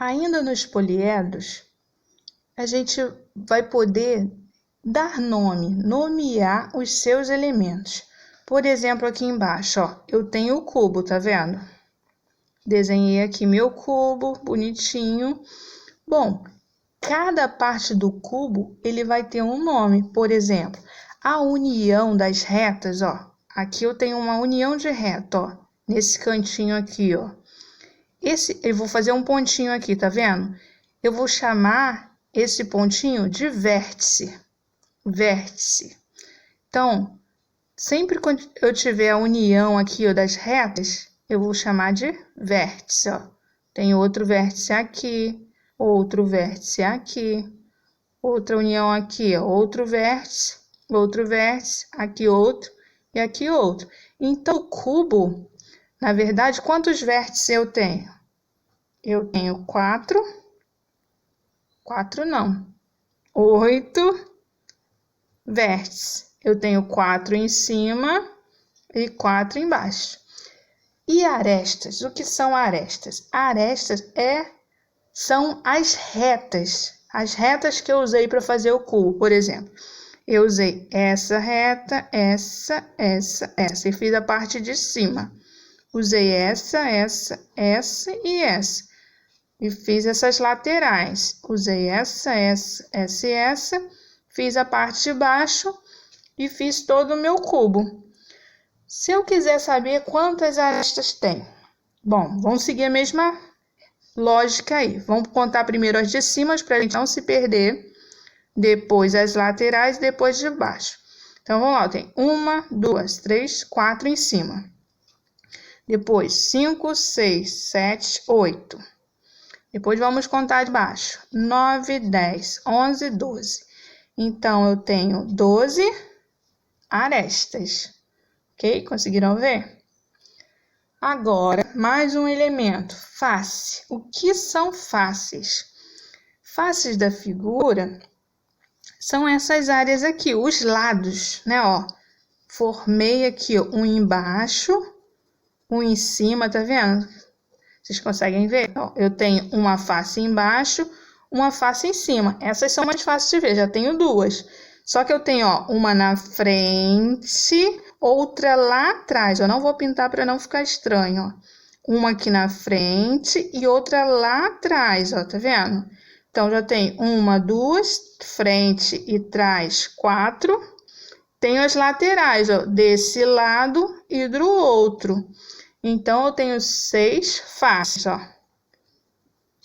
Ainda nos poliedros, a gente vai poder dar nome, nomear os seus elementos. Por exemplo, aqui embaixo, ó, eu tenho o cubo, tá vendo? Desenhei aqui meu cubo, bonitinho. Bom, cada parte do cubo, ele vai ter um nome. Por exemplo, a união das retas, ó. Aqui eu tenho uma união de reta, ó. Nesse cantinho aqui, ó. Eu vou fazer um pontinho aqui, tá vendo? Eu vou chamar esse pontinho de vértice. Vértice. Então, sempre quando eu tiver a união aqui, ó, das retas, eu vou chamar de vértice, ó. Tem outro vértice aqui, outro vértice aqui, outra união aqui, ó, outro vértice, aqui outro e aqui outro. Então, o cubo, na verdade, quantos vértices eu tenho? Eu tenho 4 não, 8 vértices. Eu tenho 4 em cima e 4 embaixo. E arestas? O que são arestas? Arestas são as retas que eu usei para fazer o cubo. Por exemplo, eu usei essa reta, essa e fiz a parte de cima. Usei essa e essa. E fiz essas laterais. Usei essa e essa. Fiz a parte de baixo e fiz todo o meu cubo. Se eu quiser saber quantas arestas tem, bom, vamos seguir a mesma lógica aí. Vamos contar primeiro as de cima para a gente não se perder. Depois as laterais e depois de baixo. Então, vamos lá. Tem 1, 2, 3, 4 em cima. Depois 5, 6, 7, 8. Depois vamos contar de baixo. 9, 10, 11, 12. Então, eu tenho 12 arestas. Ok? Conseguiram ver? Agora, mais um elemento, face. O que são faces? Faces da figura são essas áreas aqui, os lados, né? Ó, formei aqui um embaixo, um em cima, tá vendo? Vocês conseguem ver? Ó, eu tenho uma face embaixo, uma face em cima. Essas são mais fáceis de ver, já tenho duas. Só que eu tenho, ó, uma na frente, outra lá atrás. Eu não vou pintar para não ficar estranho, ó. Uma aqui na frente e outra lá atrás, ó, tá vendo? Então, já tenho 1, 2, frente e trás, 4. Tenho as laterais, ó, desse lado e do outro. Então, eu tenho 6 faces, ó.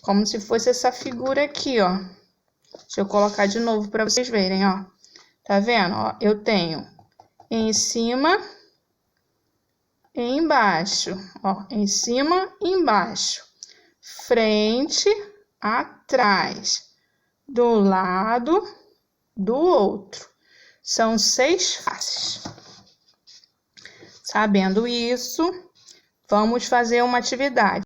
Como se fosse essa figura aqui, ó. Deixa eu colocar de novo para vocês verem, ó. Tá vendo? Ó, eu tenho em cima e embaixo, ó. Em cima e embaixo. Frente, atrás, do lado, do outro. São 6 faces. Sabendo isso, vamos fazer uma atividade.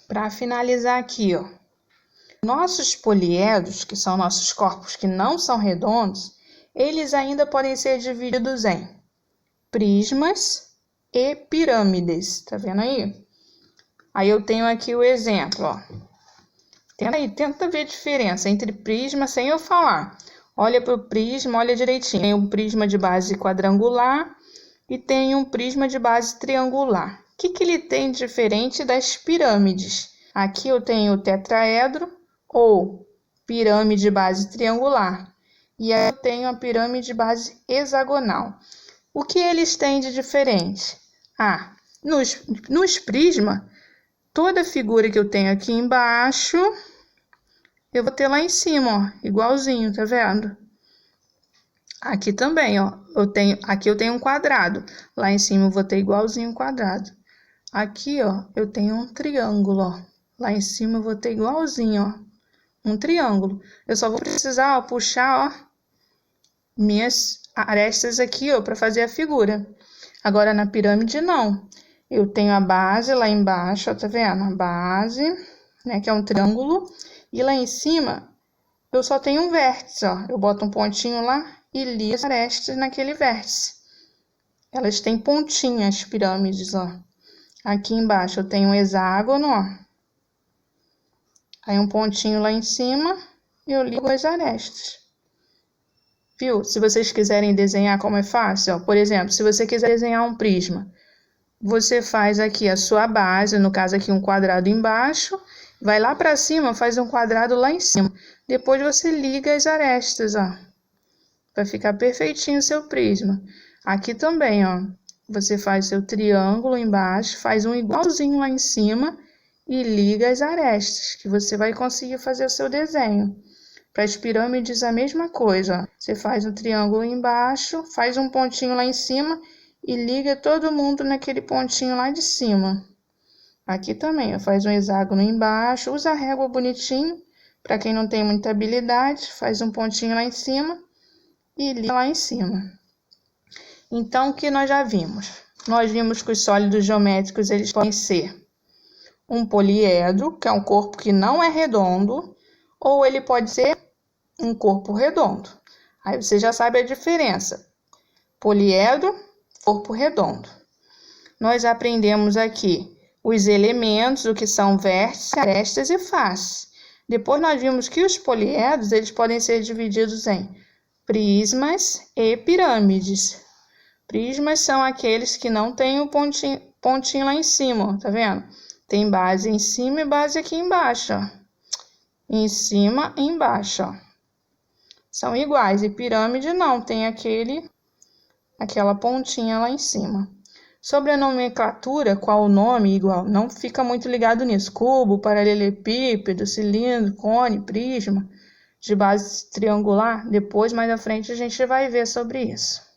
Para finalizar aqui, ó. Nossos poliedros, que são nossos corpos que não são redondos, eles ainda podem ser divididos em prismas e pirâmides. Tá vendo aí? Aí eu tenho aqui o exemplo, ó. Tenta ver a diferença entre prisma sem eu falar. Olha para o prisma, olha direitinho. Tem um prisma de base quadrangular e tem um prisma de base triangular. O que ele tem de diferente das pirâmides? Aqui eu tenho o tetraedro ou pirâmide de base triangular. E aí eu tenho a pirâmide de base hexagonal. O que eles têm de diferente? Ah, nos prismas, toda figura que eu tenho aqui embaixo, eu vou ter lá em cima, ó, igualzinho, tá vendo? Aqui também, ó, aqui eu tenho um quadrado, lá em cima eu vou ter igualzinho um quadrado. Aqui, ó, eu tenho um triângulo, ó, lá em cima eu vou ter igualzinho, ó, um triângulo. Eu só vou precisar, ó, puxar, ó, minhas arestas aqui, ó, para fazer a figura. Agora, na pirâmide, não. Eu tenho a base lá embaixo, ó, tá vendo? A base, né, que é um triângulo. E lá em cima, eu só tenho um vértice, ó. Eu boto um pontinho lá e ligo as arestas naquele vértice. Elas têm pontinhas, pirâmides, ó. Aqui embaixo eu tenho um hexágono, ó. Aí um pontinho lá em cima e eu ligo as arestas. Viu? Se vocês quiserem desenhar como é fácil, ó. Por exemplo, se você quiser desenhar um prisma, você faz aqui a sua base, no caso aqui um quadrado embaixo, vai lá para cima, faz um quadrado lá em cima. Depois você liga as arestas, ó. Vai ficar perfeitinho o seu prisma. Aqui também, ó. Você faz seu triângulo embaixo, faz um igualzinho lá em cima e liga as arestas, que você vai conseguir fazer o seu desenho. Para as pirâmides, a mesma coisa, ó. Você faz um triângulo embaixo, faz um pontinho lá em cima e liga todo mundo naquele pontinho lá de cima. Aqui também, ó, faz um hexágono embaixo, usa a régua bonitinho. Para quem não tem muita habilidade, faz um pontinho lá em cima e liga lá em cima. Então, o que nós já vimos? Nós vimos que os sólidos geométricos eles podem ser um poliedro, que é um corpo que não é redondo, ou ele pode ser um corpo redondo. Aí você já sabe a diferença. Poliedro, corpo redondo. Nós aprendemos aqui os elementos, o que são vértices, arestas e faces. Depois nós vimos que os poliedros eles podem ser divididos em prismas e pirâmides. Prismas são aqueles que não têm o pontinho lá em cima, ó, tá vendo? Tem base em cima e base aqui embaixo, ó. Em cima e embaixo, ó. São iguais. E pirâmide não, tem aquela pontinha lá em cima. Sobre a nomenclatura, qual o nome igual, não fica muito ligado nisso. Cubo, paralelepípedo, cilindro, cone, prisma, de base triangular. Depois, mais à frente, a gente vai ver sobre isso.